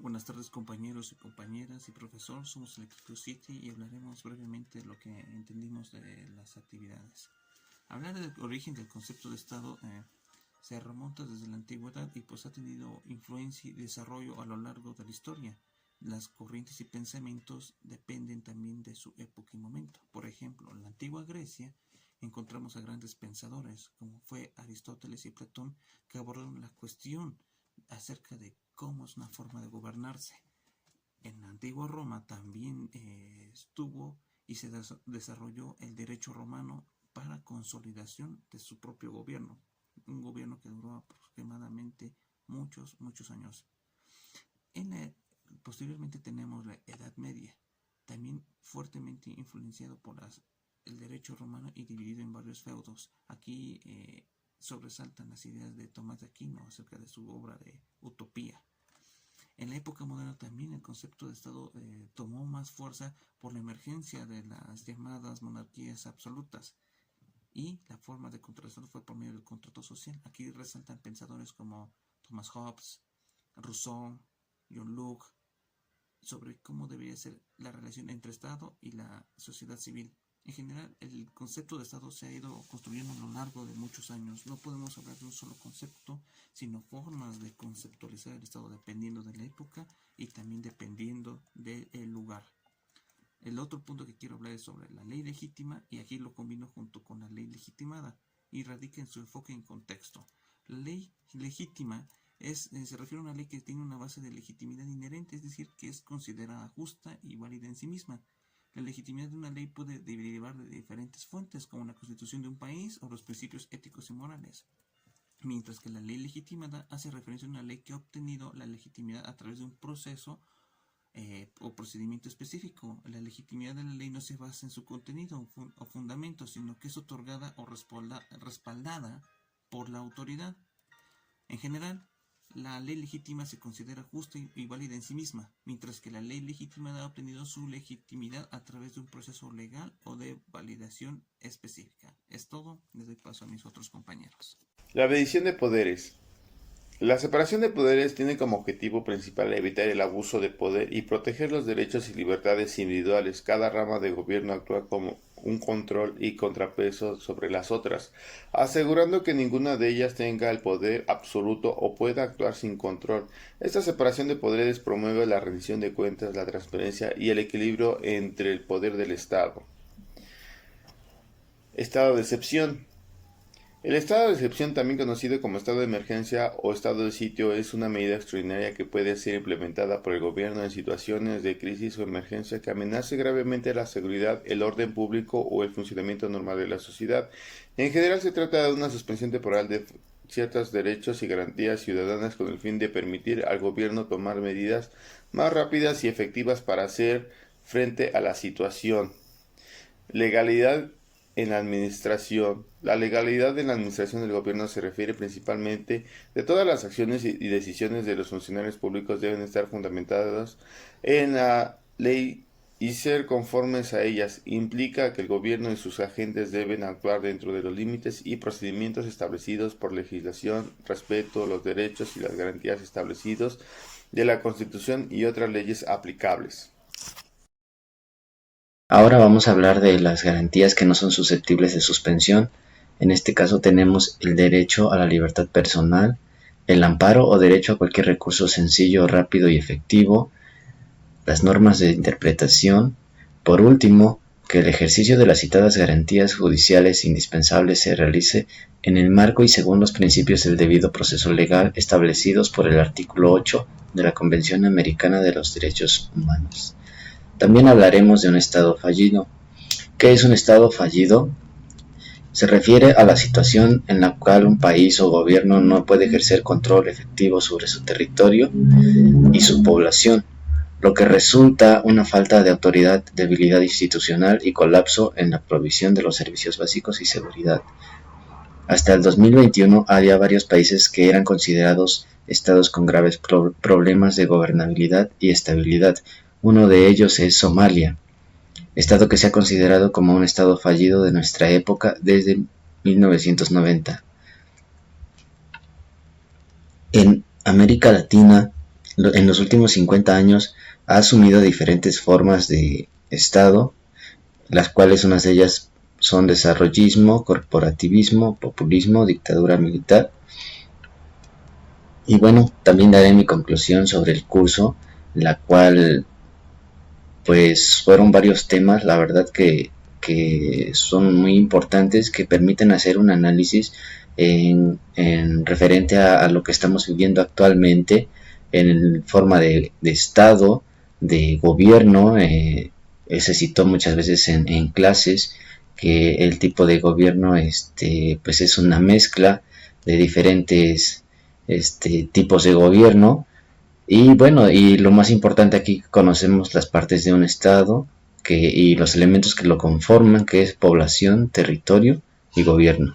Buenas tardes compañeros y compañeras y profesor, somos Electrical City y hablaremos brevemente de lo que entendimos de las actividades. Hablar del origen del concepto de Estado se remonta desde la antigüedad y pues ha tenido influencia y desarrollo a lo largo de la historia. Las corrientes y pensamientos dependen también de su época y momento. Por ejemplo, en la antigua Grecia encontramos a grandes pensadores como fue Aristóteles y Platón que abordaron la cuestión acerca de cómo es una forma de gobernarse. En la antigua Roma también estuvo y se desarrolló el derecho romano para consolidación de su propio gobierno, un gobierno que duró aproximadamente muchos años. Posteriormente tenemos la Edad Media, también fuertemente influenciado por el derecho romano y dividido en varios feudos. Aquí sobresaltan las ideas de Tomás de Aquino acerca de su obra de Utopía. En la época moderna también el concepto de Estado tomó más fuerza por la emergencia de las llamadas monarquías absolutas y la forma de contrastar fue por medio del contrato social. Aquí resaltan pensadores como Thomas Hobbes, Rousseau, John Locke sobre cómo debería ser la relación entre Estado y la sociedad civil. En general, el concepto de Estado se ha ido construyendo a lo largo de muchos años. No podemos hablar de un solo concepto, sino formas de conceptualizar el Estado dependiendo de la época y también dependiendo del lugar. El otro punto que quiero hablar es sobre la ley legítima y aquí lo combino junto con la ley legitimada y radica en su enfoque en contexto. La ley legítima se refiere a una ley que tiene una base de legitimidad inherente, es decir, que es considerada justa y válida en sí misma. La legitimidad de una ley puede derivar de diferentes fuentes, como la constitución de un país o los principios éticos y morales, mientras que la ley legitimada hace referencia a una ley que ha obtenido la legitimidad a través de un proceso o procedimiento específico. La legitimidad de la ley no se basa en su contenido o fundamento, sino que es otorgada o respaldada por la autoridad. En general, la ley legítima se considera justa y válida en sí misma, mientras que la ley legitimada ha obtenido su legitimidad a través de un proceso legal o de validación específica. Es todo, les doy paso a mis otros compañeros. La medición de poderes. La separación de poderes tiene como objetivo principal evitar el abuso de poder y proteger los derechos y libertades individuales. Cada rama de gobierno actúa como un control y contrapeso sobre las otras, asegurando que ninguna de ellas tenga el poder absoluto o pueda actuar sin control. Esta separación de poderes promueve la rendición de cuentas, la transparencia y el equilibrio entre el poder del Estado. Estado de excepción. El estado de excepción, también conocido como estado de emergencia o estado de sitio, es una medida extraordinaria que puede ser implementada por el gobierno en situaciones de crisis o emergencia que amenace gravemente la seguridad, el orden público o el funcionamiento normal de la sociedad. En general se trata de una suspensión temporal de ciertos derechos y garantías ciudadanas con el fin de permitir al gobierno tomar medidas más rápidas y efectivas para hacer frente a la situación. Legalidad en la administración. La legalidad en la administración del gobierno se refiere principalmente de todas las acciones y decisiones de los funcionarios públicos deben estar fundamentadas en la ley y ser conformes a ellas. Implica que el gobierno y sus agentes deben actuar dentro de los límites y procedimientos establecidos por legislación, respeto los derechos y las garantías establecidos de la Constitución y otras leyes aplicables. Ahora vamos a hablar de las garantías que no son susceptibles de suspensión. En este caso tenemos el derecho a la libertad personal, el amparo o derecho a cualquier recurso sencillo, rápido y efectivo, las normas de interpretación. Por último, que el ejercicio de las citadas garantías judiciales indispensables se realice en el marco y según los principios del debido proceso legal establecidos por el artículo 8 de la Convención Americana de los Derechos Humanos. También hablaremos de un estado fallido. ¿Qué es un estado fallido? Se refiere a la situación en la cual un país o gobierno no puede ejercer control efectivo sobre su territorio y su población, lo que resulta una falta de autoridad, debilidad institucional y colapso en la provisión de los servicios básicos y seguridad. Hasta el 2021 había varios países que eran considerados estados con graves problemas de gobernabilidad y estabilidad. Uno de ellos es Somalia, estado que se ha considerado como un estado fallido de nuestra época desde 1990. En América Latina, en los últimos 50 años ha asumido diferentes formas de Estado, las cuales unas de ellas son desarrollismo, corporativismo, populismo, dictadura militar. Y bueno, también daré mi conclusión sobre el curso, la cual pues fueron varios temas, la verdad que son muy importantes, que permiten hacer un análisis en referente a lo que estamos viviendo actualmente en forma de Estado, de gobierno. Se citó muchas veces en clases que el tipo de gobierno pues es una mezcla de diferentes tipos de gobierno. Y bueno, y lo más importante aquí, conocemos las partes de un estado y los elementos que lo conforman, que es población, territorio y gobierno.